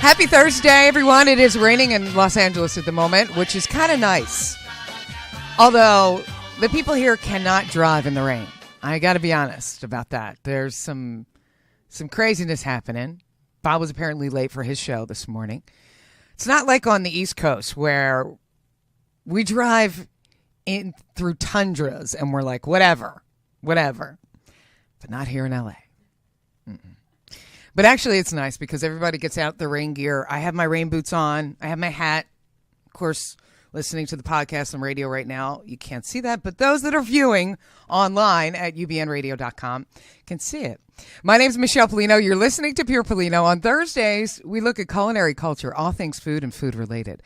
Happy Thursday, everyone. It is raining in Los Angeles at the moment, which is kind of nice. Although the people here cannot drive in the rain. I got to be honest about that. There's some craziness happening. Bob was apparently late for his show this morning. It's not like on the East Coast where we drive in through tundras and we're like, whatever. But not here in LA. But actually, it's nice because everybody gets out their rain gear. I have my rain boots on. I have my hat. Of course, listening to the podcast and radio right now, you can't see that. But those that are viewing online at ubnradio.com can see it. My name is Michelle Pollino. You're listening to Pure Pollino. On Thursdays, we look at culinary culture, all things food and food related.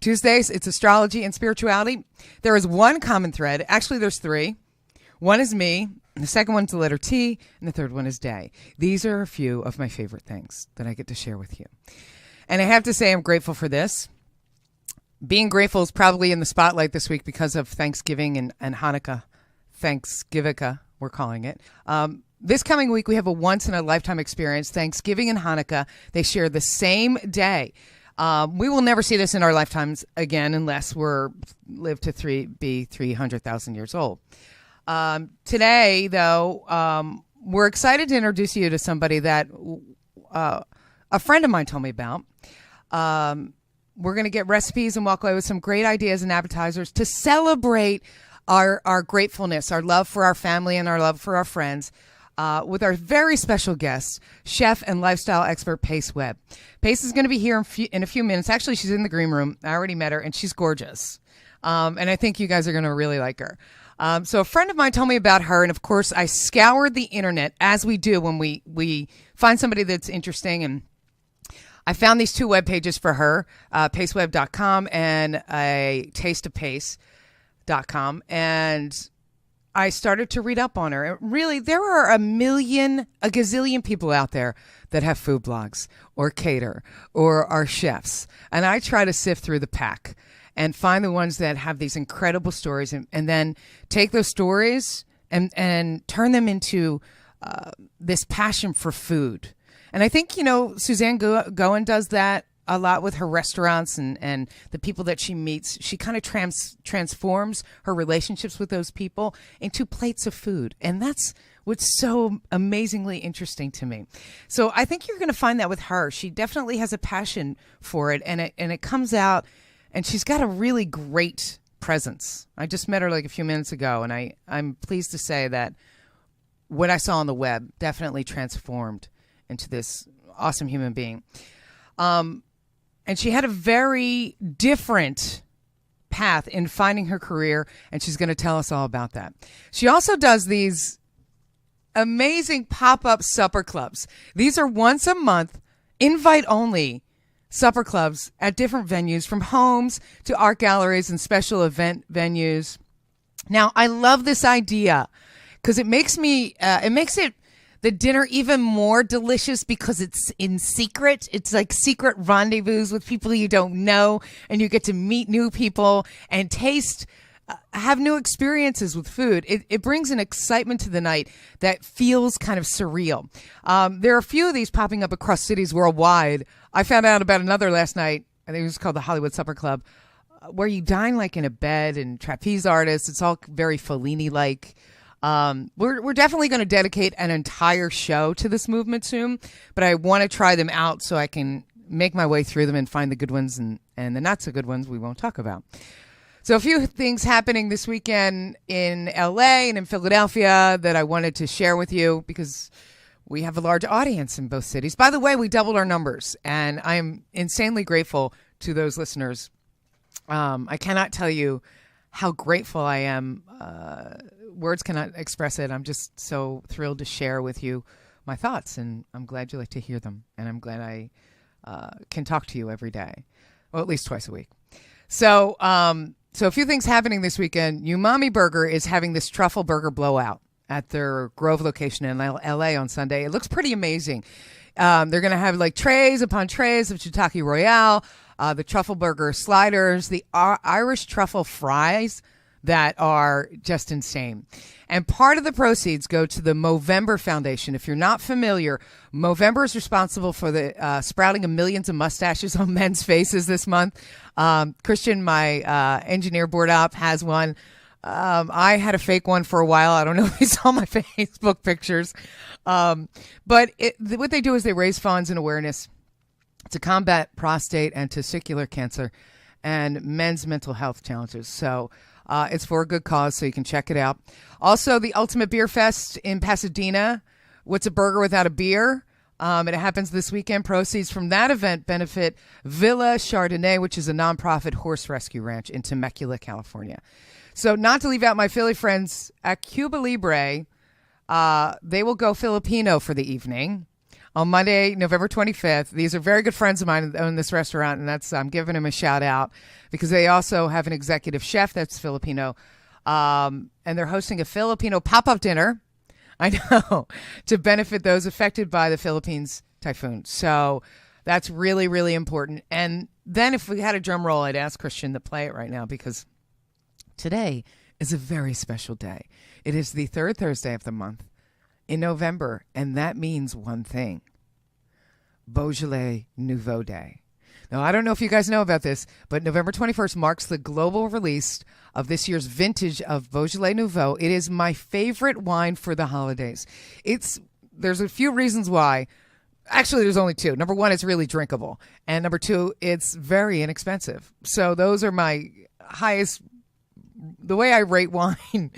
Tuesdays, it's astrology and spirituality. There is one common thread. Actually, there's three. One is me. The second one's the letter T, and the third one is day. These are a few of my favorite things that I get to share with you. And I have to say I'm grateful for this. Being grateful is probably in the spotlight this week because of Thanksgiving and Hanukkah. Thanksgivukkah, we're calling it. This coming week, we have a once-in-a-lifetime experience. Thanksgiving and Hanukkah, they share the same day. We will never see this in our lifetimes again unless we're live to be 300,000 years old. Today, though, we're excited to introduce you to somebody that a friend of mine told me about. We're going to get recipes and walk away with some great ideas and appetizers to celebrate our gratefulness, our love for our family and our love for our friends, with our very special guest, chef and lifestyle expert, Pace Webb. Pace is going to be here in a few minutes. Actually, she's in the green room. I already met her, and she's gorgeous. And I think you guys are going to really like her. So a friend of mine told me about her, and of course I scoured the internet as we do when we find somebody that's interesting, and I found these two web pages for her, pacewebb.com and a tasteofpace.com, and I started to read up on her. And really, there are a gazillion people out there that have food blogs or cater or are chefs, and I try to sift through the pack and find the ones that have these incredible stories and then take those stories and turn them into this passion for food. And I think, Suzanne Goen does that a lot with her restaurants and the people that she meets. She kind of transforms her relationships with those people into plates of food. And that's what's so amazingly interesting to me. So I think you're going to find that with her. She definitely has a passion for it, and it comes out. And she's got a really great presence. I just met her like a few minutes ago, and I'm pleased to say that what I saw on the web definitely transformed into this awesome human being. And she had a very different path in finding her career, and she's going to tell us all about that. She also does these amazing pop-up supper clubs. These are once a month, invite-only supper clubs at different venues, from homes to art galleries and special event venues. Now, I love this idea because it makes the dinner even more delicious because it's in secret. It's like secret rendezvous with people you don't know, and you get to meet new people and have new experiences with food. It brings an excitement to the night that feels kind of surreal. There are a few of these popping up across cities worldwide. I found out about another last night. I think it was called the Hollywood Supper Club, where you dine like in a bed, and trapeze artists. It's all very Fellini-like. We're definitely going to dedicate an entire show to this movement soon, but I want to try them out so I can make my way through them and find the good ones and the not so good ones we won't talk about. So a few things happening this weekend in LA and in Philadelphia that I wanted to share with you because we have a large audience in both cities. By the way, we doubled our numbers, and I am insanely grateful to those listeners. I cannot tell you how grateful I am. Words cannot express it. I'm just so thrilled to share with you my thoughts, and I'm glad you like to hear them, and I'm glad I can talk to you every day, well, at least twice a week. So a few things happening this weekend. Umami Burger is having this truffle burger blowout at their Grove location in LA on Sunday. It looks pretty amazing. They're going to have like trays upon trays of Shiitake Royale, the truffle burger sliders, the Irish truffle fries, that are just insane. And part of the proceeds go to the Movember Foundation. If you're not familiar, Movember is responsible for the sprouting of millions of mustaches on men's faces this month. Christian, my engineer board op, has one. I had a fake one for a while. I don't know if you saw my Facebook pictures. But what they do is they raise funds and awareness to combat prostate and testicular cancer and men's mental health challenges. So it's for a good cause, so you can check it out. Also, the Ultimate Beer Fest in Pasadena. What's a burger without a beer? It happens this weekend. Proceeds from that event benefit Villa Chardonnay, which is a nonprofit horse rescue ranch in Temecula, California. So not to leave out my Philly friends at Cuba Libre, they will go Filipino for the evening on Monday, November 25th. These are very good friends of mine that own this restaurant, and I'm giving them a shout out because they also have an executive chef that's Filipino, and they're hosting a Filipino pop-up dinner, I know, to benefit those affected by the Philippines typhoon. So that's really, really important. And then if we had a drum roll, I'd ask Christian to play it right now because today is a very special day. It is the third Thursday of the month in November, and that means one thing: Beaujolais Nouveau Day. Now, I don't know if you guys know about this, but November 21st marks the global release of this year's vintage of Beaujolais Nouveau. It is my favorite wine for the holidays. There's a few reasons why. Actually, there's only two. Number one, it's really drinkable. And number two, it's very inexpensive. So those are my highest. The way I rate wine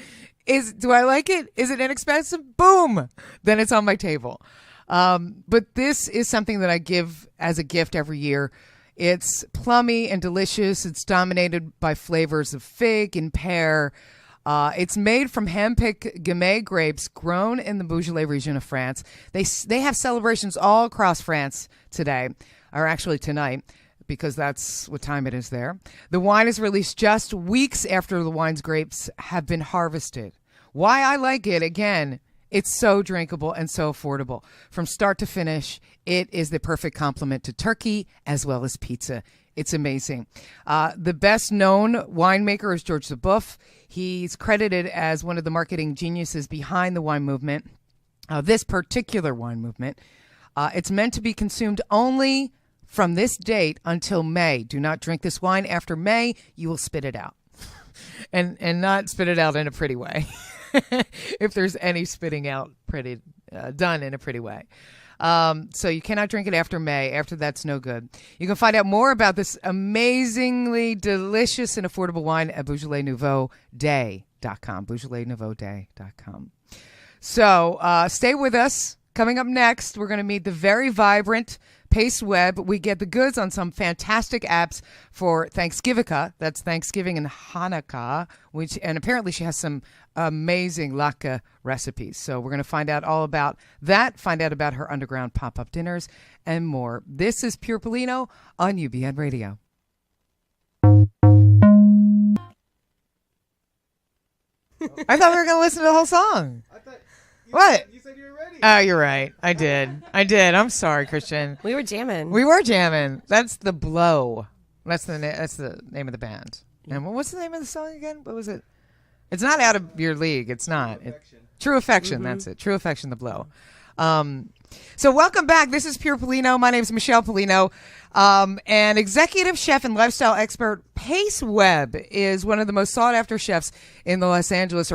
is, do I like it? Is it inexpensive? Boom! Then it's on my table. But this is something that I give as a gift every year. It's plummy and delicious. It's dominated by flavors of fig and pear. It's made from hand-picked Gamay grapes grown in the Beaujolais region of France. They have celebrations all across France today, or actually tonight, because that's what time it is there. The wine is released just weeks after the wine's grapes have been harvested. Why I like it, again, it's so drinkable and so affordable. From start to finish, it is the perfect complement to turkey as well as pizza. It's amazing. The best-known winemaker is George Dubouf. He's credited as one of the marketing geniuses behind the wine movement, this particular wine movement. It's meant to be consumed only from this date until May. Do not drink this wine after May. You will spit it out. and not spit it out in a pretty way. If there's any spitting out done in a pretty way. So you cannot drink it after May. After that's no good. You can find out more about this amazingly delicious and affordable wine at BeaujolaisNouveauDay.com. BeaujolaisNouveauDay.com. So stay with us. Coming up next, we're going to meet the very vibrant Pace Webb. We get the goods on some fantastic apps for Thanksgivukkah. That's Thanksgiving and Hanukkah, and apparently she has some amazing latke recipes. So we're going to find out all about that, find out about her underground pop-up dinners, and more. This is Pure Pollino on UBN Radio. I thought we were going to listen to the whole song. What? You said you were ready. Oh, you're right. I did. I'm sorry, Christian. We were jamming. That's The Blow. That's the name of the band. And what's the name of the song again? What was it? It's not Out of Your League. It's not. True Affection. Mm-hmm. That's it. True Affection, The Blow. So welcome back. This is Pure Pollino. My name is Michelle Pollino. And executive chef and lifestyle expert Pace Webb is one of the most sought-after chefs in the Los Angeles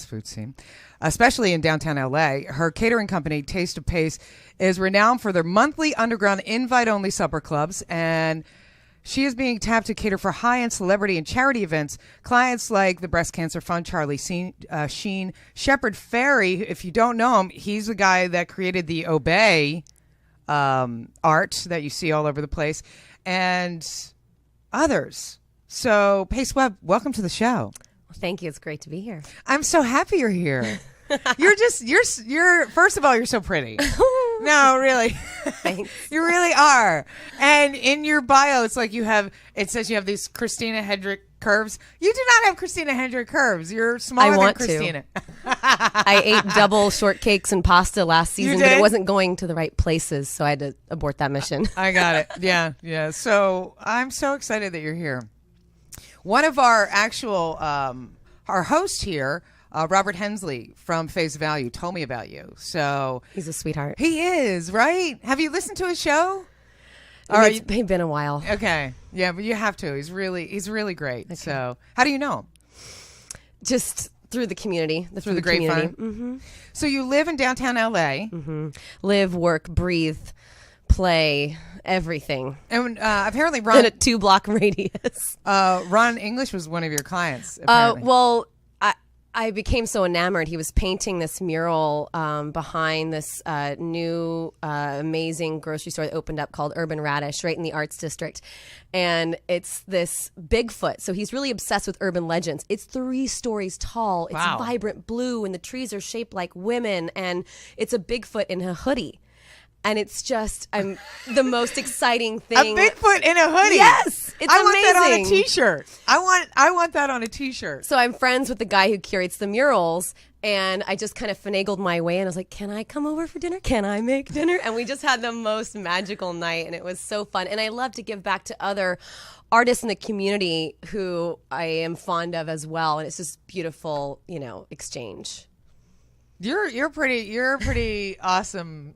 food scene, especially in downtown LA. Her catering company, Taste of Pace, is renowned for their monthly underground invite-only supper clubs, and she is being tapped to cater for high-end celebrity and charity events. Clients like the Breast Cancer Fund, Charlie Sheen, Shepard Fairey. If you don't know him, he's the guy that created the Obey art that you see all over the place, and others. So, Pace Webb, welcome to the show. Well, thank you. It's great to be here. I'm so happy you're here. You're first of all, you're so pretty. No, really. Thanks. You really are. And in your bio, it says you have these Christina Hendrick curves. You do not have Christina Hendrick curves. You're smaller than Christina. I ate double shortcakes and pasta last season, but it wasn't going to the right places, so I had to abort that mission. I got it. Yeah. So I'm so excited that you're here. One of our actual our host here, Robert Hensley from Face Value, told me about you. So He's a sweetheart. he is, right? Have you listened to his show? It's been a while. Okay, yeah, but you have to. He's really great. Okay. So how do you know him? Just through the community, through the grapevine. Mm-hmm. So you live in downtown LA. Mm-hmm. Live, work, breathe, play, everything. And apparently Ron... in a 2-block radius. Ron English was one of your clients, apparently. Well, I became so enamored. He was painting this mural behind this new amazing grocery store that opened up called Urban Radish right in the Arts District. And it's this Bigfoot. So he's really obsessed with urban legends. It's 3 stories tall. It's vibrant blue, and the trees are shaped like women. And it's a Bigfoot in a hoodie. And it's just the most exciting thing. A Bigfoot in a hoodie. Yes, it's amazing. I want that on a T-shirt. I want that on a T-shirt. So I'm friends with the guy who curates the murals, and I just kind of finagled my way, and I was like, "Can I come over for dinner? Can I make dinner?" And we just had the most magical night, and it was so fun. And I love to give back to other artists in the community who I am fond of as well, and it's just beautiful, exchange. You're pretty awesome.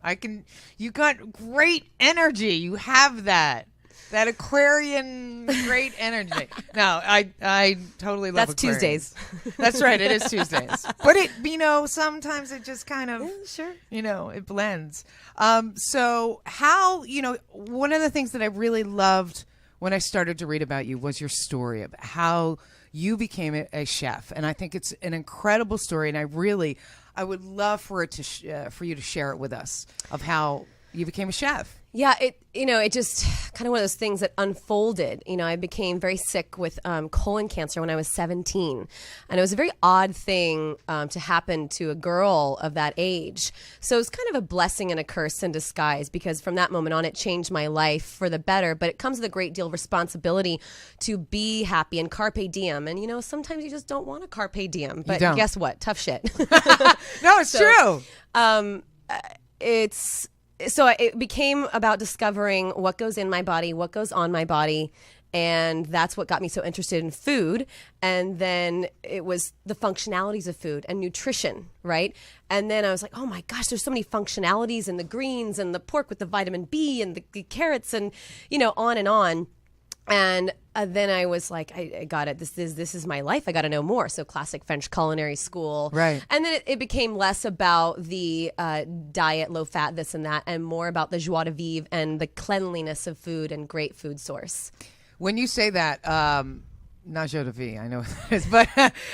You got great energy. You have that Aquarian great energy. No, I totally love That's Aquarians. Tuesdays. That's right. It is Tuesdays. But sometimes it just kind of, sure. It blends. So how, one of the things that I really loved when I started to read about you was your story of how you became a chef. And I think it's an incredible story. And I would love for it for you to share it with us of how you became a chef. Yeah, it just kind of one of those things that unfolded. I became very sick with colon cancer when I was 17. And it was a very odd thing to happen to a girl of that age. So it was kind of a blessing and a curse in disguise, because from that moment on, it changed my life for the better. But it comes with a great deal of responsibility to be happy and carpe diem. And, sometimes you just don't want a carpe diem. But guess what? Tough shit. No, it's true. So it became about discovering what goes in my body, what goes on my body, and that's what got me so interested in food. And then it was the functionalities of food and nutrition, right? And then I was like, oh my gosh, there's so many functionalities in the greens and the pork with the vitamin B and the carrots and, on and on. And then I was like, I got it. This is my life. I got to know more. So classic French culinary school. Right. And then it became less about the diet, low fat, this and that, and more about the joie de vivre and the cleanliness of food and great food source. When you say that, not joie de vivre, I know what that is, but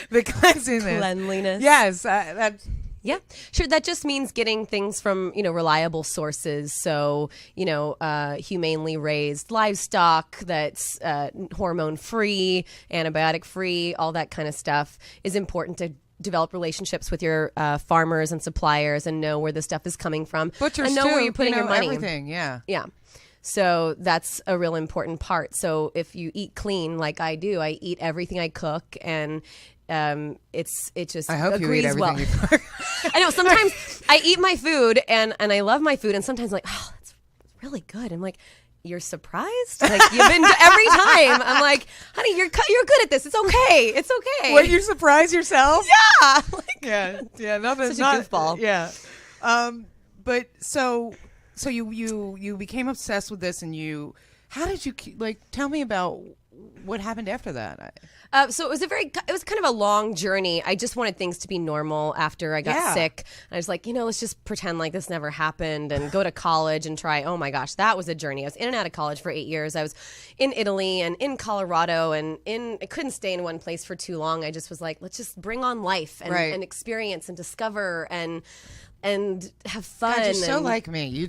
the cleanliness. Yes. That's... Yeah, sure. That just means getting things from, reliable sources. So, humanely raised livestock that's hormone-free, antibiotic-free, all that kind of stuff is important to develop relationships with your farmers and suppliers and know where the stuff is coming from. Butchers and know too, where you're putting your money. Everything, yeah. Yeah. So that's a real important part. So if you eat clean like I do, I eat everything I cook, and it just I hope agrees you eat well. everything you cook. I know sometimes I eat my food and I love my food, and sometimes I'm like, oh, that's really good. I'm like, you're surprised? Like, you've been every time. I'm like, honey, you're good at this. It's okay. It's okay. Were you surprised yourself? Yeah. Yeah. Nothing. Such a goofball. Yeah. But so you became obsessed with this, and how did you tell me about what happened after that? So it was kind of a long journey. I just wanted things to be normal after I got sick. And I was like, let's just pretend like this never happened and go to college and try. Oh my gosh, that was a journey. I was in and out of college for 8 years. I was in Italy and in Colorado and I couldn't stay in one place for too long. I just was like, let's just bring on life and experience and discover and have fun. God, you're so like me.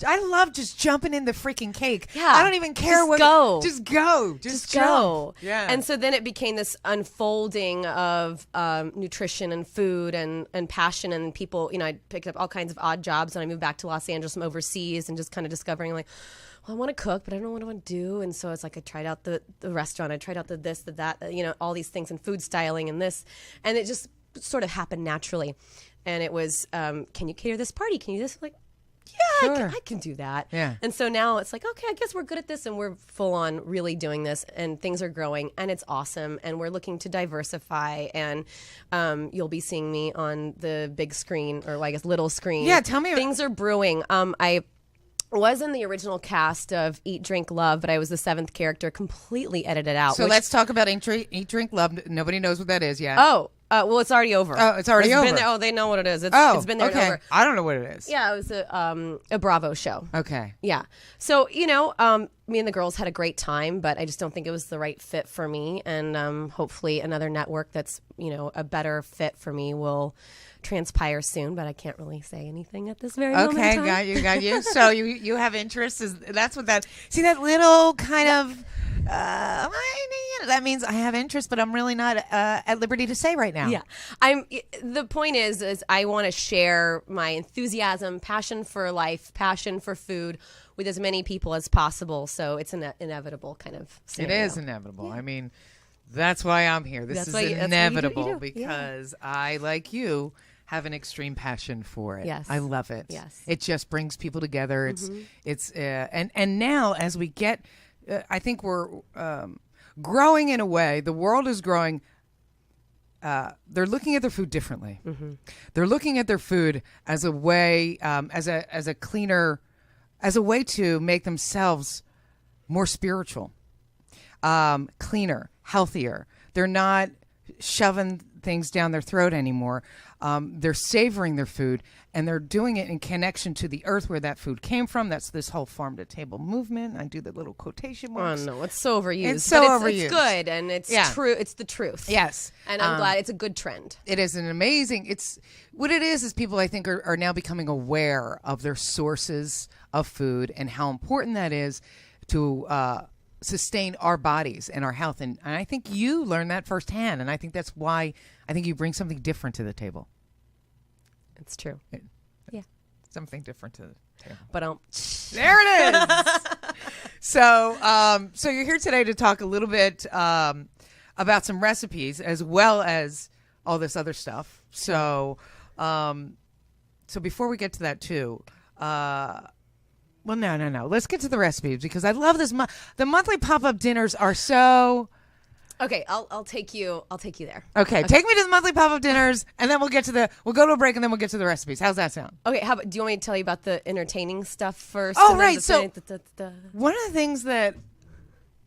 I love just jumping in the freaking cake. Yeah. I don't even care what. Go. Just go. Just go. Yeah. And so then it became this unfolding of nutrition and food and passion and people. I picked up all kinds of odd jobs, and I moved back to Los Angeles from overseas and just kind of discovering like, well, I want to cook, but I don't know what I want to do. And so it's like I tried out the restaurant, I tried out the this, the that, all these things and food styling and this, and it just sort of happened naturally. And it was, can you cater this party? Can you this? Like, Sure. I can do that. Yeah. And so now it's like, okay, I guess we're good at this and we're full on really doing this and things are growing and it's awesome. And we're looking to diversify and you'll be seeing me on the big screen or I guess little screen. Yeah, tell me. Things are brewing. I was in the original cast of Eat, Drink, Love, but I was the 7th character, completely edited out. So let's talk about Eat, Drink, Love. Nobody knows what that is yet. Oh, well, it's already over. Oh, it's already over. Been there. Oh, they know what it is. It's been there and okay. over. I don't know what it is. Yeah, it was a Bravo show. Okay. Yeah. So, me and the girls had a great time, but I just don't think it was the right fit for me. And hopefully another network that's, a better fit for me will transpire soon, but I can't really say anything at this very moment in time. Got you. So you have interest. That's what that, see that little kind of, that means I have interest, but I'm really not at liberty to say right now. Yeah. The point is I want to share my enthusiasm, passion for life, passion for food with as many people as possible. So it's an inevitable kind of scenario. It is inevitable. Yeah. I mean, that's why I'm here. This is inevitable because I, like you, have an extreme passion for it. Yes. I love it. Yes. It just brings people together. It's and now as we get, I think we're growing in a way. The world is growing. They're looking at their food differently. They're looking at their food as a way, as a cleaner, as a way to make themselves more spiritual, cleaner, healthier. They're not shoving things down their throat anymore. They're savoring their food, and they're doing it in connection to the earth where that food came from. That's this whole farm to table movement. I do the little quotation marks. Oh no, it's so overused. It's so overused. It's good, and it's true. It's the truth. Yes, and I'm glad it's a good trend. It is an amazing. It's what it is people I think are now becoming aware of their sources of food and how important that is to sustain our bodies and our health. And I think you learned that firsthand, and I think that's why I think you bring something different to the table. It's true. Yeah. Something different to the table. But there it is. So you're here today to talk a little bit about some recipes as well as all this other stuff. So before we get to that too, well, no. Let's get to the recipes because I love this. The monthly pop-up dinners are so. Okay, I'll take you there. Okay, take me to the monthly pop-up dinners, and then we'll go to a break, and then we'll get to the recipes. How's that sound? Okay, do you want me to tell you about the entertaining stuff first? Oh, right. So one of the things that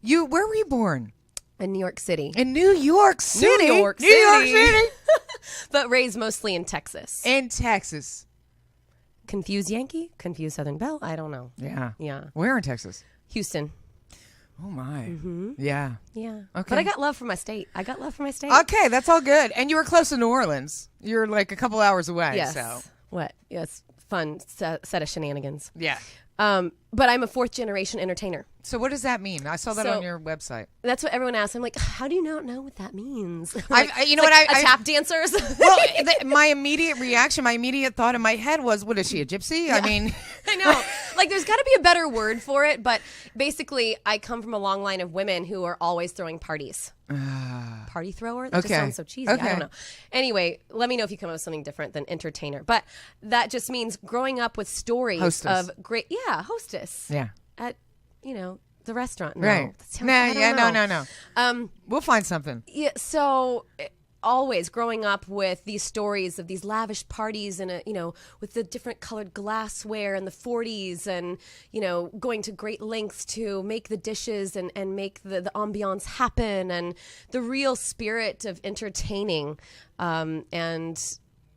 where were you born? In New York City. In New York City. New York City. But raised mostly in Texas. In Texas. Confused Yankee? Confused Southern Belle? I don't know. Yeah. Yeah. Where in Texas? Houston. Oh, my. Mm-hmm. Yeah. Yeah. Okay. But I got love for my state. Okay, that's all good. And you were close to New Orleans. You're like a couple hours away. Yes. So. What? Yes. Fun set of shenanigans. Yeah. But I'm a 4th-generation entertainer. So what does that mean? I saw that on your website. That's what everyone asks. I'm like, how do you not know what that means? Tap dancers. Well, my immediate reaction, my immediate thought in my head was, what is she, a gypsy? Yeah. I mean, I know. Like, there's got to be a better word for it. But basically, I come from a long line of women who are always throwing parties. Party thrower? That just sounds so cheesy. Okay. I don't know. Anyway, let me know if you come up with something different than entertainer. But that just means growing up with stories hostess. of great, hostess. Yeah. At, the restaurant. No, right. No. We'll find something. Yeah. So always growing up with these stories of these lavish parties and, with the different colored glassware and the 40s and, going to great lengths to make the dishes and make the ambiance happen and the real spirit of entertaining. And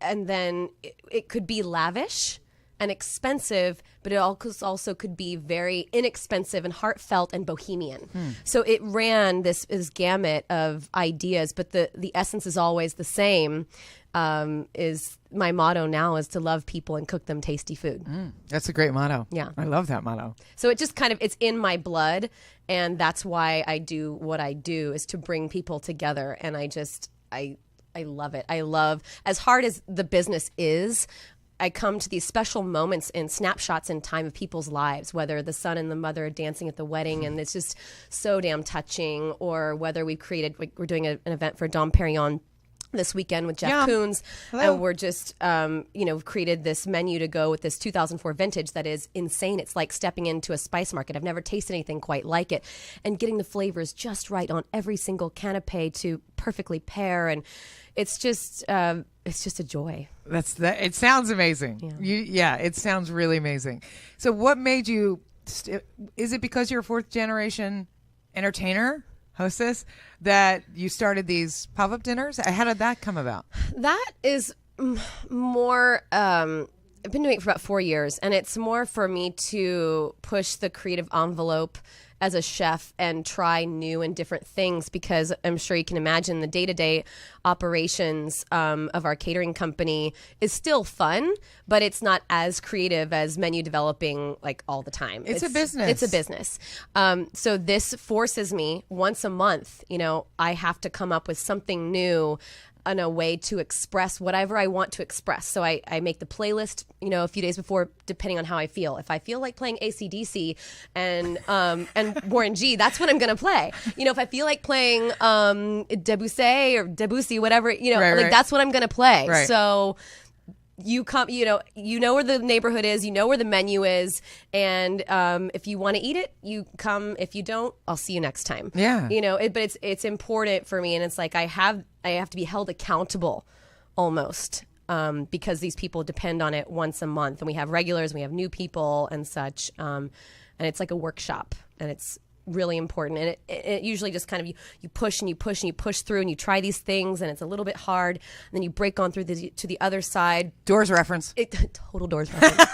then it could be lavish and expensive, but it also could be very inexpensive and heartfelt and bohemian. So it ran this gamut of ideas, but the essence is always the same. Is my motto now is to love people and cook them tasty food. That's a great motto. Yeah. I love that motto. So it just it's in my blood, and that's why I do what I do, is to bring people together. And I love it. I love, as hard as the business is, I come to these special moments and snapshots in time of people's lives, whether the son and the mother are dancing at the wedding and it's just so damn touching, or whether we're doing an event for Dom Perignon this weekend with Jeff Yeah. Koons, Hello. and we're just, created this menu to go with this 2004 vintage that is insane. It's like stepping into a spice market. I've never tasted anything quite like it, and getting the flavors just right on every single canapé to perfectly pair, and it's just a joy. It sounds amazing. It sounds really amazing. So, what made you? Is it because you're a fourth generation entertainer? Hostess, that you started these pop-up dinners? How did that come about? That is more, I've been doing it for about 4 years, and it's more for me to push the creative envelope as a chef and try new and different things, because I'm sure you can imagine the day-to-day operations of our catering company is still fun, but it's not as creative as menu developing like all the time. It's a business. It's a business. So this forces me once a month, I have to come up with something new and a way to express whatever I want to express. So I make the playlist, a few days before, depending on how I feel. If I feel like playing AC/DC and Warren G, that's what I'm going to play. If I feel like playing Debussy, whatever, Right. that's what I'm going to play. Right. So you come, you know where the neighborhood is, you know where the menu is, and if you want to eat it, you come. If you don't, I'll see you next time. Yeah. But it's important for me, and it's like I have to be held accountable, almost, because these people depend on it once a month, and we have regulars, and we have new people and such, and it's like a workshop, and it's really important, and it usually just kind of you push and you push and you push through, and you try these things, and it's a little bit hard, and then you break on through to the other side. Doors reference. Total Doors reference.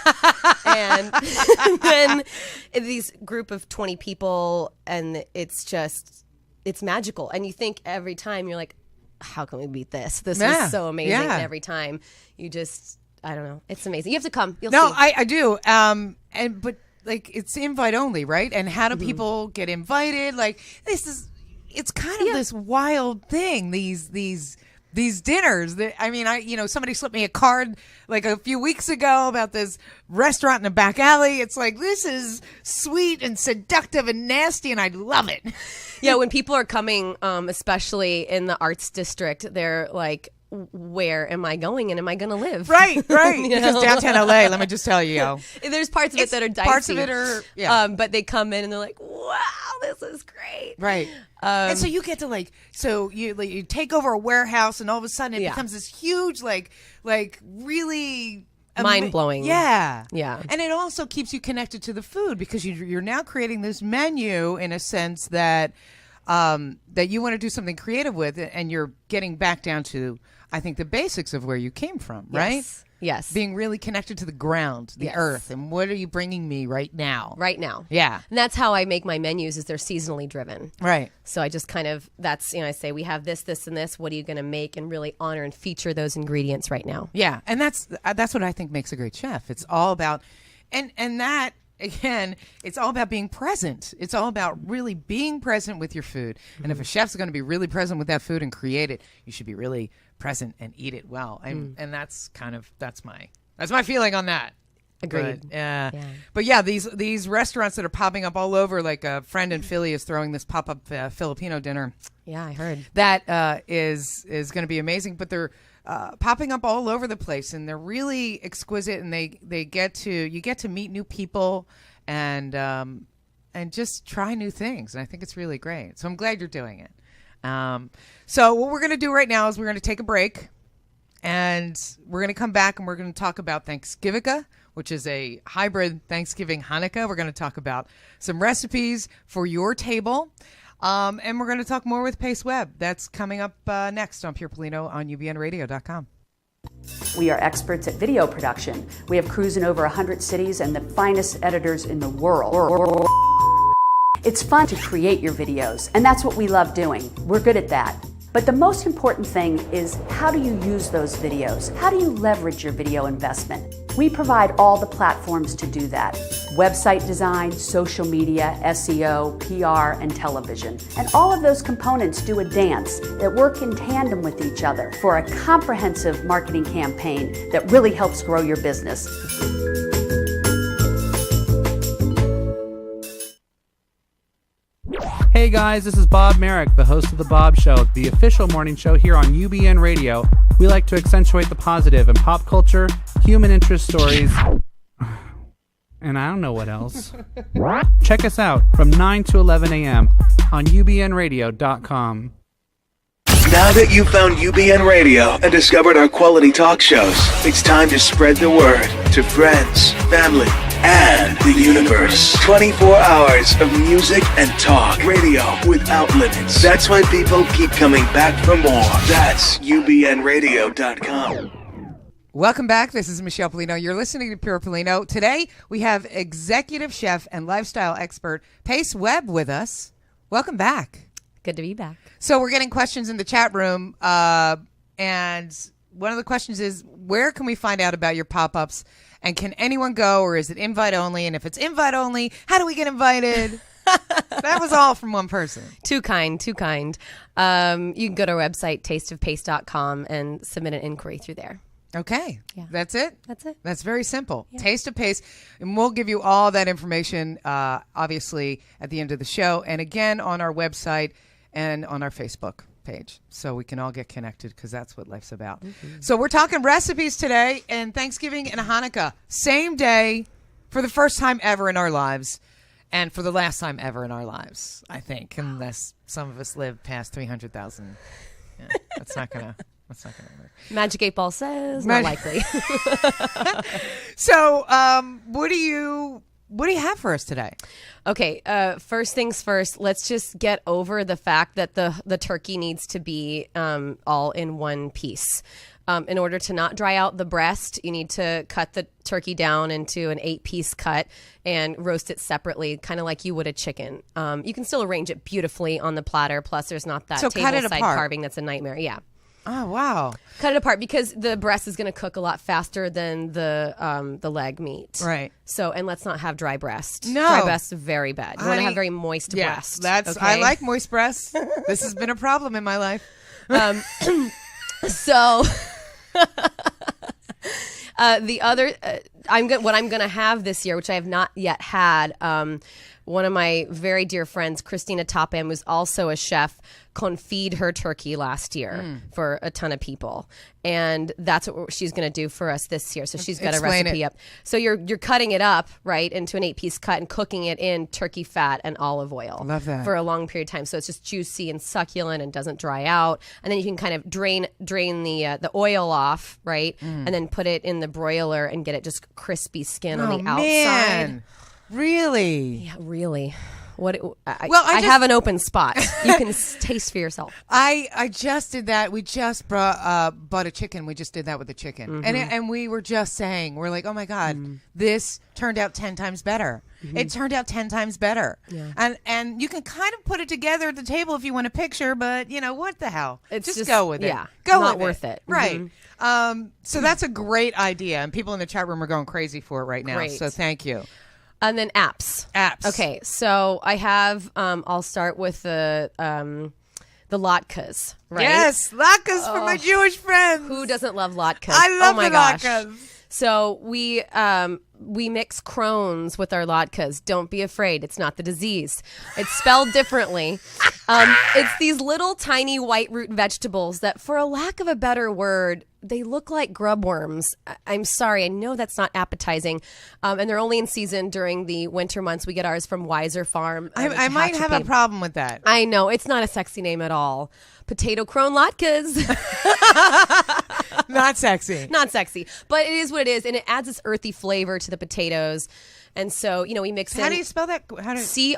And then these group of 20 people, and it's magical, and you think every time, you're like, how can we beat this? This is so amazing. Yeah. And every time you just, I don't know, it's amazing. You have to come. You'll No, see. I do. But like, it's invite only, right? And how do people get invited? Like, it's kind of this wild thing. These dinners. Somebody slipped me a card like a few weeks ago about this restaurant in a back alley. It's like, this is sweet and seductive and nasty, and I love it. Yeah, when people are coming, especially in the arts district, they're like, where am I going and am I going to live? Right. Because downtown LA, let me just tell you. There's parts of it that are dicey. Parts of it are, but they come in and they're like, wow, this is great. Right. And so you get to you take over a warehouse, and all of a sudden it becomes this huge, really mind-blowing. Yeah. Yeah. And it also keeps you connected to the food, because you're now creating this menu in a sense that that you want to do something creative with, and you're getting back down to, I think, the basics of where you came from, right? Yes. Being really connected to the ground, the earth, and what are you bringing me right now? Right now. Yeah. And that's how I make my menus, is they're seasonally driven. Right. So I just kind of, I say, we have this, this, and this. What are you going to make, and really honor and feature those ingredients right now? Yeah. And that's what I think makes a great chef. It's all about, and that, again, it's all about being present. It's all about really being present with your food. And if a chef's going to be really present with that food and create it, you should be really present and eat it well. And that's my feeling on that. Agreed. But yeah, these restaurants that are popping up all over, like a friend in Philly is throwing this pop-up Filipino dinner. Yeah, I heard. That is going to be amazing. But they're popping up all over the place, and they're really exquisite, and you get to meet new people and just try new things. And I think it's really great. So I'm glad you're doing it. So what we're going to do right now is we're going to take a break, and we're going to come back, and we're going to talk about Thanksgivukkah, which is a hybrid Thanksgiving Hanukkah. We're going to talk about some recipes for your table. And we're going to talk more with Pace Webb. That's coming up next on Pure Pollino on ubnradio.com. We are experts at video production. We have crews in over 100 cities and the finest editors in the world. It's fun to create your videos, and that's what we love doing. We're good at that. But the most important thing is, how do you use those videos? How do you leverage your video investment? We provide all the platforms to do that. Website design, social media, SEO, PR, and television. And all of those components do a dance that work in tandem with each other for a comprehensive marketing campaign that really helps grow your business. Hey guys, this is Bob Merrick, the host of The Bob Show, the official morning show here on UBN Radio. We like to accentuate the positive in pop culture, human interest stories, and I don't know what else. Check us out from 9 to 11 a.m. on ubnradio.com. Now that you've found UBN Radio and discovered our quality talk shows, it's time to spread the word to friends, family, and the universe. 24 hours of music and talk. Radio without limits. That's why people keep coming back for more. That's ubnradio.com. Welcome back. This is Michelle Pollino. You're listening to Pure Pollino. Today, we have executive chef and lifestyle expert Pace Webb with us. Welcome back. Good to be back. So we're getting questions in the chat room, and one of the questions is, where can we find out about your pop-ups, and can anyone go, or is it invite only? And if it's invite only, how do we get invited? That was all from one person. Too kind. You can go to our website, tasteofpace.com, and submit an inquiry through there. Okay. Yeah. That's it? That's it. That's very simple. Yeah. Taste of Pace. And we'll give you all that information, obviously, at the end of the show. And again, on our website and on our Facebook page. So we can all get connected, because that's what life's about. Mm-hmm. So we're talking recipes today, and Thanksgiving and Hanukkah. Same day for the first time ever in our lives. And for the last time ever in our lives, I think, unless some of us live past 300,000. Yeah, that's not going to work. Magic 8 Ball says not likely. So, what do you have for us today? Okay, first things first, let's just get over the fact that the turkey needs to be all in one piece. In order to not dry out the breast, you need to cut the turkey down into an 8-piece cut and roast it separately, kind of like you would a chicken. You can still arrange it beautifully on the platter, plus there's not that table-side carving that's a nightmare. Yeah. Oh, wow. Cut it apart, because the breast is going to cook a lot faster than the leg meat. Right. So, and let's not have dry breast. No. Dry breast is very bad. You want to have very moist breast. Okay? I like moist breasts. This has been a problem in my life. So, the other, what I'm going to have this year, which I have not yet had, one of my very dear friends, Christina Topham, who's also a chef, confit her turkey last year for a ton of people. And that's what she's going to do for us this year. So she's got a recipe up. So you're cutting it up, right, into an 8-piece cut and cooking it in turkey fat and olive oil. Love that. For a long period of time. So it's just juicy and succulent and doesn't dry out. And then you can kind of drain the oil off, right, and then put it in the broiler and get it just crispy skin on the outside. Man. Really? Yeah, really. I have an open spot. You can taste for yourself. I just did that. We just bought a chicken. We just did that with a chicken. Mm-hmm. And we were just saying, we're like, oh my God, this turned out 10 times better. Mm-hmm. It turned out 10 times better. Yeah. And you can kind of put it together at the table if you want a picture, but what the hell? Just go with it. Yeah. Go not with worth it. Right. Mm-hmm. So that's a great idea. And people in the chat room are going crazy for it right now. Great. So thank you. And then apps. Okay, so I have. I'll start with the latkes. Right? Yes, latkes for my Jewish friends. Who doesn't love latkes? I love my the gosh. latkes. So we mix Crohn's with our latkes. Don't be afraid; it's not the disease. It's spelled differently. It's these little tiny white root vegetables that, for a lack of a better word, they look like grub worms. I'm sorry. I know that's not appetizing. And they're only in season during the winter months. We get ours from Weiser Farm. I might have a problem with that. I know. It's not a sexy name at all. Potato crone latkes. Not sexy. Not sexy. But it is what it is. And it adds this earthy flavor to the potatoes. And so, we mix in. How do you spell that? Crosnes.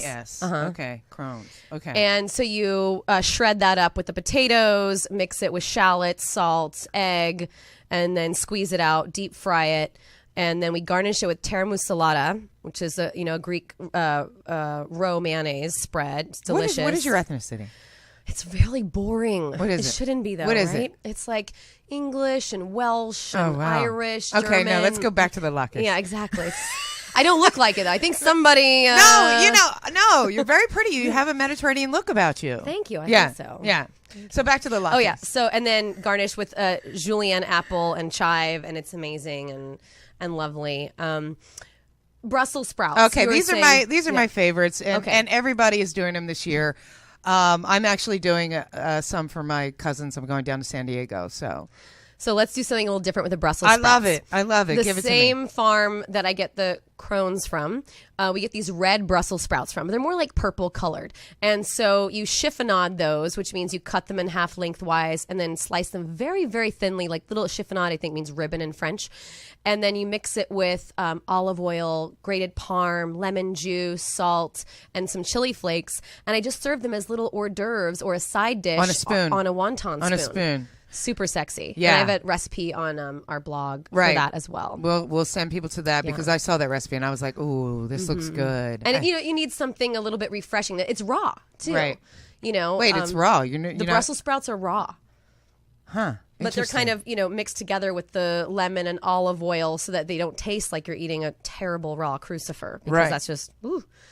Crosnes. Okay. Crohn's. Okay. And so you shred that up with the potatoes, mix it with shallots, salt, egg, and then squeeze it out, deep fry it. And then we garnish it with tiramisulata, which is a Greek roe mayonnaise spread. It's delicious. What is your ethnicity? It's really boring. What is it? It shouldn't be, though, what is right? It? It's like English and Welsh and Irish, German. Okay, now let's go back to the latkes. Yeah, exactly. I don't look like it, though. I think somebody... No, you're very pretty. You have a Mediterranean look about you. Thank you. I think so. Yeah. So back to the latkes. Oh, yeah. So, and then garnish with julienne apple and chive, and it's amazing and lovely. Brussels sprouts. Okay, these are my favorites, Okay. and everybody is doing them this year. I'm actually doing some for my cousins. I'm going down to San Diego, So let's do something a little different with the Brussels sprouts. I love it. The Give it to me. same farm that I get the crones from, we get these red Brussels sprouts from. They're more like purple colored. And so you chiffonade those, which means you cut them in half lengthwise and then slice them very, very thinly, like little chiffonade, I think means ribbon in French. And then you mix it with olive oil, grated parm, lemon juice, salt, and some chili flakes. And I just serve them as little hors d'oeuvres or a side dish On a spoon. on a wonton spoon. On a spoon. Super sexy. Yeah. And I have a recipe on our blog for Right. that as well. We'll send people to that because I saw that recipe and I was like, ooh, this looks good. And you need something a little bit refreshing. It's raw too. Right. Wait, it's raw. The Brussels sprouts are raw, Huh. but they're kind of mixed together with the lemon and olive oil so that they don't taste like you're eating a terrible raw crucifer because Right. that's just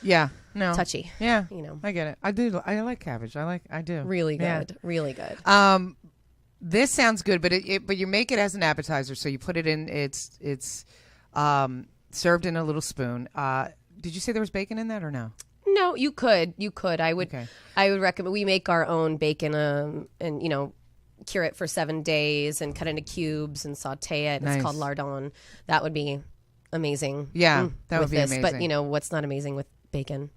touchy. touchy. Yeah. I get it. I do. I like cabbage. I do. Really good. Yeah. Really good. This sounds good, but you make it as an appetizer. So you put it in. It's served in a little spoon. Did you say there was bacon in that or no? No, you could. I would. Okay. I would recommend. We make our own bacon, and cure it for 7 days and cut it into cubes and saute it. Nice. It's called lardon. That would be amazing. Yeah, that would with be this. amazing. But what's not amazing with bacon?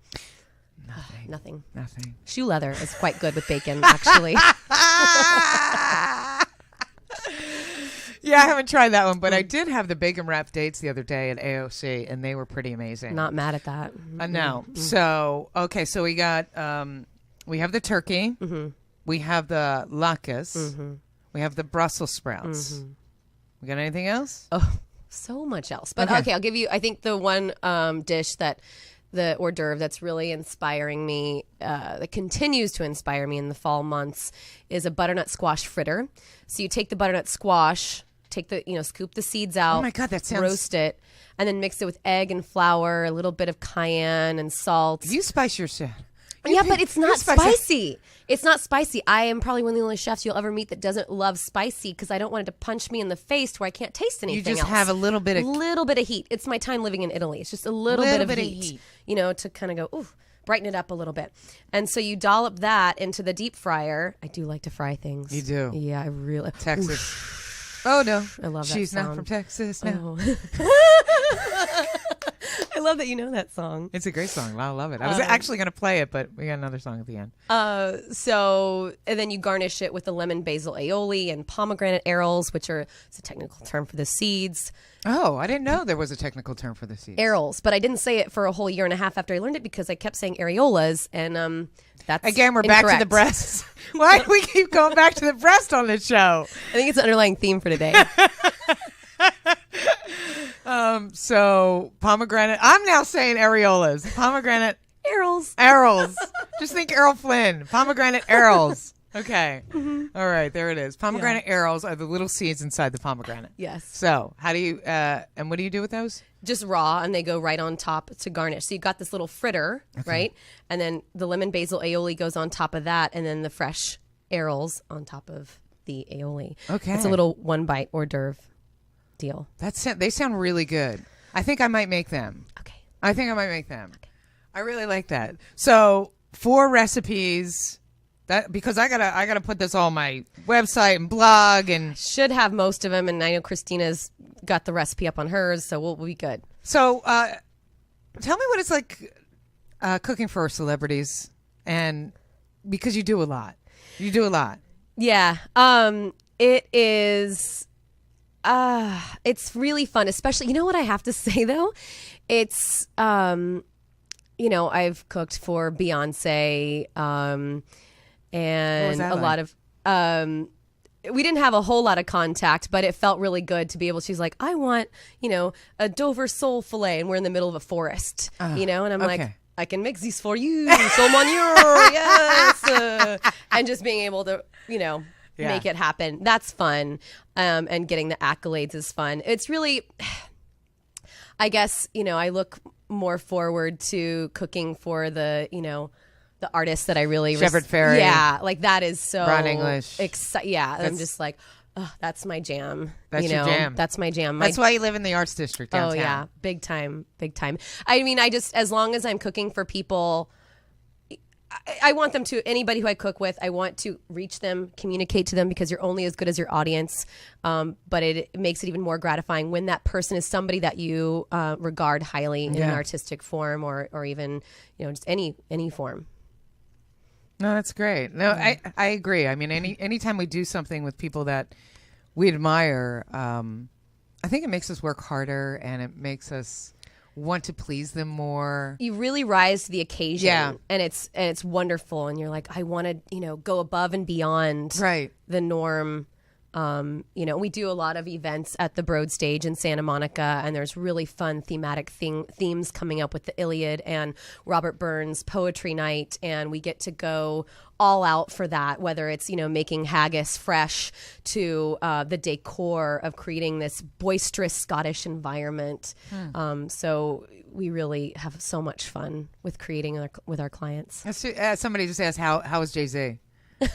Nothing. Nothing. Shoe leather is quite good with bacon, actually. Yeah, I haven't tried that one, but I did have the bacon wrap dates the other day at AOC, and they were pretty amazing. Not mad at that. No. So, okay, so we got, we have the turkey. Mm-hmm. We have the latkes. Mm-hmm. We have the Brussels sprouts. We got anything else? Oh, so much else. But okay, I'll give you, I think the one dish that the hors d'oeuvre that's really inspiring me, that continues to inspire me in the fall months, is a butternut squash fritter. So you take the butternut squash, scoop the seeds out. Oh my God, that sounds... roast it, and then mix it with egg and flour, a little bit of cayenne and salt. You spice your shit. Yeah, but it's not spicy. It's not spicy. I am probably one of the only chefs you'll ever meet that doesn't love spicy because I don't want it to punch me in the face to where I can't taste anything else. You just have a little bit of heat. It's my time living in Italy. It's just a little bit of heat, to kind of go, ooh, brighten it up a little bit. And so you dollop that into the deep fryer. I do like to fry things. You do? Yeah, I really. Texas. Oh, no. I love that She's sound. not from Texas now. Oh. I love that you know that song. It's a great song. I love it. I was actually going to play it, but we got another song at the end. And then you garnish it with the lemon basil aioli and pomegranate arils, which it's a technical term for the seeds. Oh, I didn't know there was a technical term for the seeds. Arils, but I didn't say it for a whole year and a half after I learned it because I kept saying areolas, and that's again, we're incorrect. back to the breasts. Why do we keep going back to the breast on this show? I think it's an underlying theme for today. So pomegranate. I'm now saying areolas. Pomegranate arils. Just think Errol Flynn. Pomegranate arils. Okay. Mm-hmm. All right. There it is. Pomegranate arils are the little seeds inside the pomegranate. Yes. So how do you and what do you do with those? Just raw, and they go right on top to garnish. So you've got this little fritter, right? And then the lemon basil aioli goes on top of that, and then the fresh arils on top of the aioli. Okay. It's a little one bite hors d'oeuvre deal. They sound really good. I think I might make them. Okay. Okay. I really like that. So 4 recipes. That because I gotta put this all on my website and blog and Should have most of them, and I know Christina's got the recipe up on hers, so we'll be good. So tell me what it's like cooking for celebrities, and because you do a lot. Yeah. It is. It's really fun, especially. You know what I have to say though, it's I've cooked for Beyonce, and a lot of we didn't have a whole lot of contact, but it felt really good to be able. She's like, I want a Dover sole fillet, and we're in the middle of a forest, and I'm like, I can mix these for you, so monsieur, yes, and just being able to make it happen. That's fun. And getting the accolades is fun. It's really, I guess, I look more forward to cooking for the artists that I really Shepard Fairey. Yeah, like that is so Ron English. I'm just like, That's my jam. That's your jam. That's my jam. That's why you live in the Arts District downtown. Oh yeah, big time. I mean, as long as I'm cooking for people, I want them to, anybody who I cook with, I want to reach them, communicate to them, because you're only as good as your audience. But it makes it even more gratifying when that person is somebody that you regard highly in an artistic form or even, just any form. No, that's great. No, I agree. I mean, anytime we do something with people that we admire, I think it makes us work harder and it makes us want to please them more. You really rise to the occasion, and it's wonderful. And you're like, I want to, go above and beyond the norm. We do a lot of events at the Broad Stage in Santa Monica, and there's really fun thematic themes coming up with the Iliad and Robert Burns' Poetry Night, and we get to go all out for that, whether it's, making haggis fresh to the decor of creating this boisterous Scottish environment. So we really have so much fun with creating with our clients. Somebody just asked, how is Jay-Z? I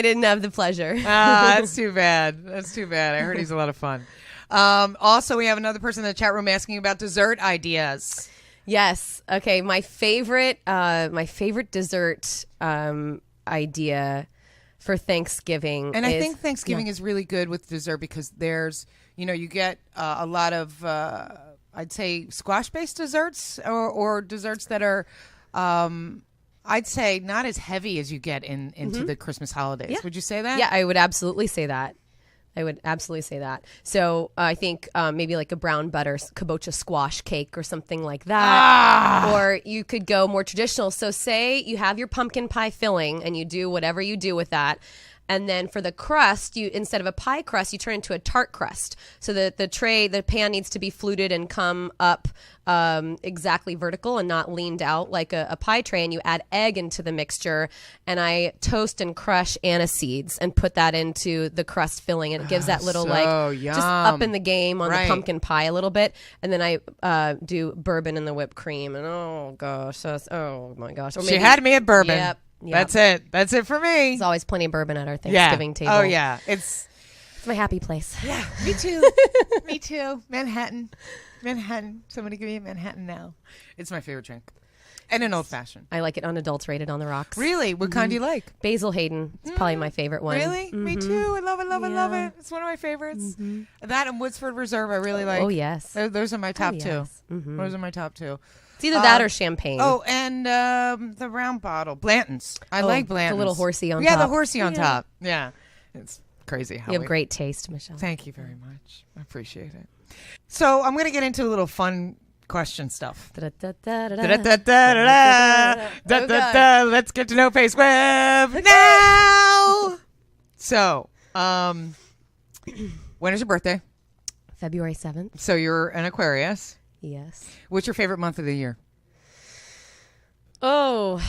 didn't have the pleasure. That's too bad. I heard he's a lot of fun. Also, we have another person in the chat room asking about dessert ideas. Yes. Okay. My favorite dessert idea for Thanksgiving. And I think Thanksgiving is really good with dessert because there's, you get a lot of, I'd say, squash-based desserts or desserts that are, I'd say, not as heavy as you get into the Christmas holidays. Yeah. Would you say that? Yeah, I would absolutely say that. So I think maybe like a brown butter kabocha squash cake or something like that. Or you could go more traditional. So say you have your pumpkin pie filling and you do whatever you do with that. And then for the crust, instead of a pie crust, you turn into a tart crust. So the pan needs to be fluted and come up exactly vertical and not leaned out like a pie tray. And you add egg into the mixture. And I toast and crush anise seeds and put that into the crust filling. And it gives that little just up in the game on the pumpkin pie a little bit. And then I do bourbon in the whipped cream. And oh my gosh. Or maybe, she had me at bourbon. Yep. That's it for me. There's always plenty of bourbon at our Thanksgiving table. Oh yeah, it's my happy place. Yeah, me too. Me too. Manhattan. Somebody give me a Manhattan now. It's my favorite drink, and an old fashioned. I like it unadulterated on the rocks. Really? What kind do you like? Basil Hayden. It's probably my favorite one. Really? Me too. I love it. It's one of my favorites. That and Woodford Reserve I really like. Oh yes. Those are my top two. Those are my top two. It's either that or champagne. Oh, and the round bottle. Blanton's. I like Blanton's. The little horsey on top. Yeah, the horsey on top. Yeah. It's crazy how you have great taste, Michelle. Thank you very much. I appreciate it. So I'm going to get into a little fun question stuff. Let's get to know Pace Webb now. So, when is your birthday? February 7th. So you're an Aquarius. Yes. What's your favorite month of the year? Oh,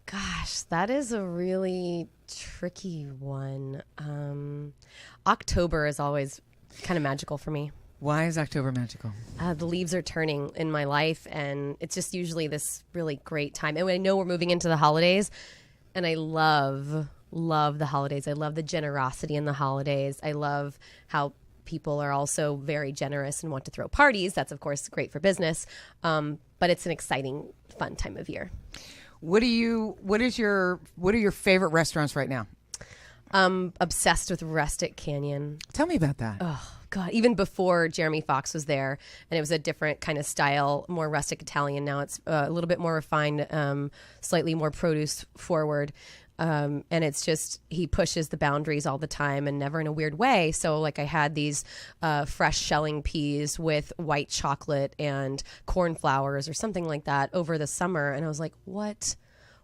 gosh, that is a really tricky one. October is always kind of magical for me. Why is October magical? The leaves are turning in my life, and it's just usually this really great time. And I know we're moving into the holidays, and I love the holidays. I love the generosity in the holidays. I love how people are also very generous and want to throw parties. That's, of course, great for business. But it's an exciting, fun time of year. What are your favorite restaurants right now? Obsessed with Rustic Canyon. Tell me about that. Oh, God. Even before Jeremy Fox was there, and it was a different kind of style, more rustic Italian. Now it's a little bit more refined, slightly more produce forward. And it's just, he pushes the boundaries all the time and never in a weird way. So like I had these fresh shelling peas with white chocolate and cornflowers or something like that over the summer. And I was like, what?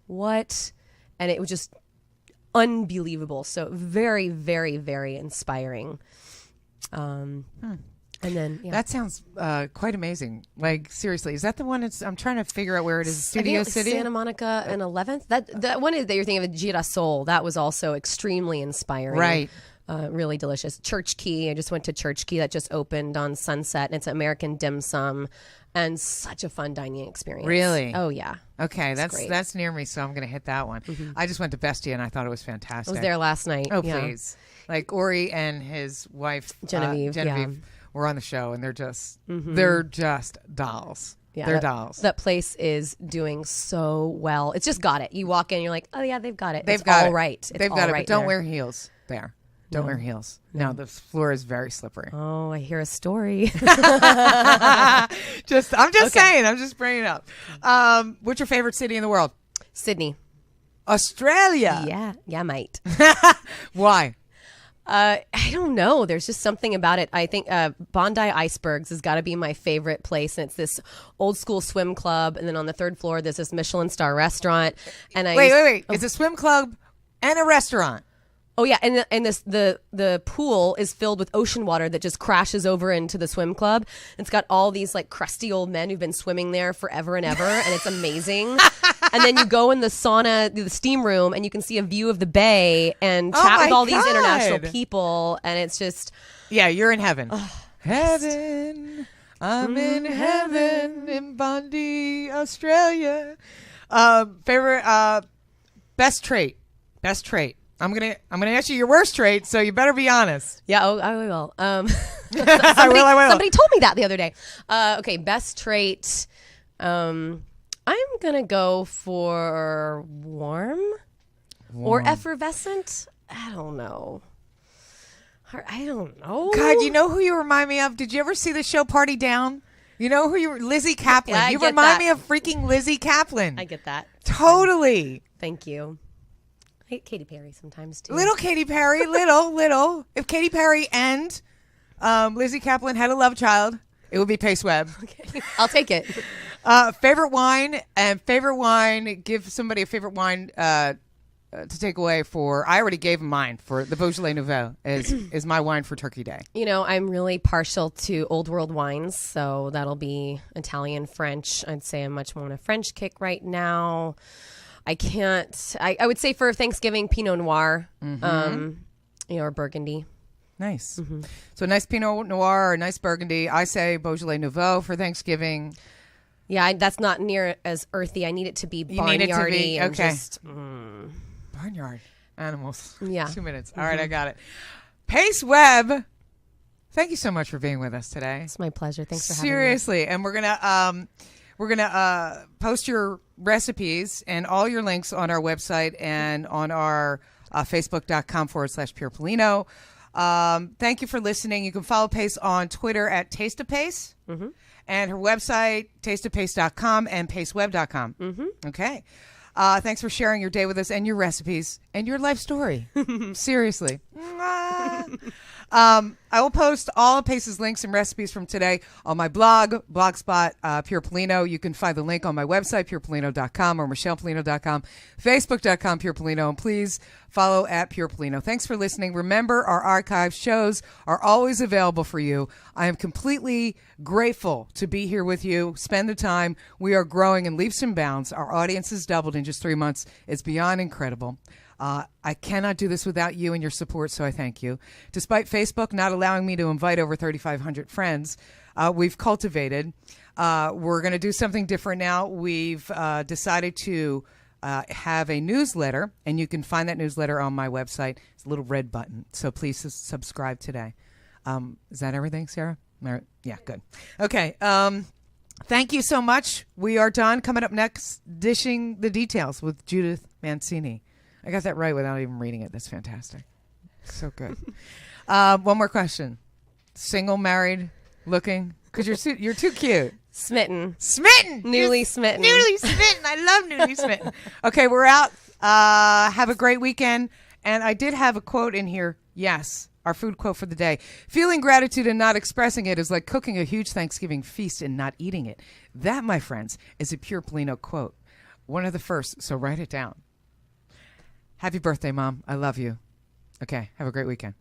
And it was just unbelievable. So very, very, very inspiring. And then that sounds quite amazing. Like seriously, is that the one? I'm trying to figure out where it is. Studio City, Santa Monica, and 11th. That one is that you're thinking of Girasol. That was also extremely inspiring. Right. Really delicious. Church Key. I just went to Church Key that just opened on Sunset. And it's American dim sum and such a fun dining experience. Really? Oh, yeah. Okay, great. that's near me, so I'm going to hit that one. I just went to Bestia, and I thought it was I fantastic. was there last night. Oh, yeah. please. Like Ori and his wife, Genevieve, were on the show, and they're just dolls. Yeah, They're dolls. That place is doing so well. It's just got it. You walk in, you're like, oh, yeah, they've got it. They've It's got all it. right. It's They've all got it, right but don't there. wear heels there. Don't wear heels. No, the floor is very slippery. Oh, I hear a story. I'm just saying. I'm just bringing it up. What's your favorite city in the world? Sydney. Australia. Yeah, mate. Why? I don't know. There's just something about it. I think Bondi Icebergs has got to be my favorite place. And it's this old school swim club. And then on the third floor, there's this Michelin star restaurant. And Wait. It's a swim club and a restaurant. Oh yeah, and the pool is filled with ocean water that just crashes over into the swim club. It's got all these like crusty old men who've been swimming there forever and ever, and it's amazing. And then you go in the sauna, the steam room, and you can see a view of the bay and chat with all these international people, and it's just you're in heaven. Heaven, I'm in heaven in Bondi, Australia. Favorite, best trait. I'm gonna ask you your worst trait, so you better be honest. Yeah, I will. I will. Somebody told me that the other day. Okay, best trait. I'm gonna go for warm or effervescent. I don't know. God, you know who you remind me of? Did you ever see the show Party Down? You know who you were? Lizzie Kaplan. Yeah, you remind me of freaking Lizzie Kaplan. I get that. Totally. Thank you. I hate Katy Perry sometimes too. Little Katy Perry, little. If Katy Perry and Lizzie Kaplan had a love child, it would be Pace Webb. Okay. I'll take it. Favorite wine. Give somebody a favorite wine to take away for. I already gave mine for the Beaujolais Nouveau is my wine for Turkey Day. You know, I'm really partial to old world wines, so that'll be Italian, French. I'd say I'm much more on a French kick right now. I would say for Thanksgiving, Pinot Noir, or Burgundy. Nice. So a nice Pinot Noir or a nice Burgundy. I say Beaujolais Nouveau for Thanksgiving. Yeah, that's not near as earthy. I need it to be barnyardy. And okay. just, Barnyard animals. Yeah. 2 minutes. All right, I got it. Pace Webb. Thank you so much for being with us today. It's my pleasure. Thanks for having me. Seriously, and we're gonna post your recipes and all your links on our website and on our facebook.com/Pure Pollino. Thank you for listening. You can follow Pace on Twitter at Taste of Pace, and her website tasteofpace.com and paceweb.com. Okay. Thanks for sharing your day with us and your recipes and your life story. Seriously. I will post all of Pace's links and recipes from today on my blog, Blogspot, Pure Pollino. You can find the link on my website, purepollino.com or michellepollino.com, facebook.com, Pure Pollino, and please follow at Pure Pollino. Thanks for listening. Remember, our archive shows are always available for you. I am completely grateful to be here with you. Spend the time. We are growing in leaps and bounds. Our audience has doubled in just 3 months. It's beyond incredible. I cannot do this without you and your support, so I thank you. Despite Facebook not allowing me to invite over 3,500 friends, we've cultivated. We're going to do something different now. We've decided to have a newsletter, and you can find that newsletter on my website. It's a little red button, so please subscribe today. Is that everything, Sarah? All right. Yeah, good. Okay. Thank you so much. We are done. Coming up next, Dishing the Details with Judith Mancini. I got that right without even reading it. That's fantastic. So good. One more question. Single, married, looking? Because you're too cute. Smitten. Newly smitten. Newly smitten. I love newly smitten. Okay, we're out. Have a great weekend. And I did have a quote in here. Yes, our food quote for the day. Feeling gratitude and not expressing it is like cooking a huge Thanksgiving feast and not eating it. That, my friends, is a Pure Pollino quote. One of the first, so write it down. Happy birthday, Mom. I love you. Okay, have a great weekend.